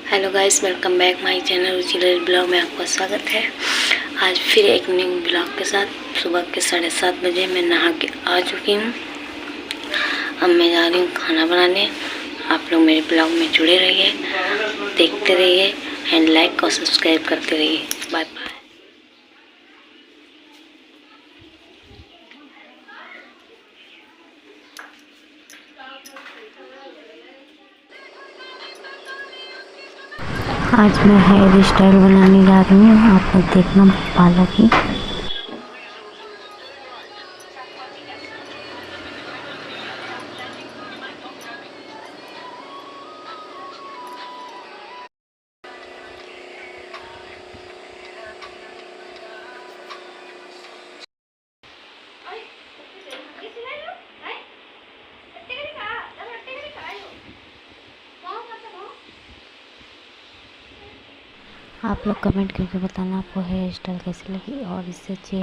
Hello guys, welcome back my channel रुचिलर blog में आपका स्वागत है। आज फिर एक न्यू ब्लॉग के साथ। सुबह के 7:30 बजे मैं नहा के आ चुकी हूँ। अब मैं जा रही हूँ खाना बनाने। आप लोग मेरे ब्लॉग में जुड़े रहिए, देखते रहिए एंड लाइक और सब्सक्राइब करते रहिए। Bye bye. आज मैं हेयर स्टाइल बनाने जा रही हूँ, आप लोग देखना बालों की। आप लोग कमेंट करके बताना आपको हेयर स्टाइल कैसी लगी और इससे अच्छी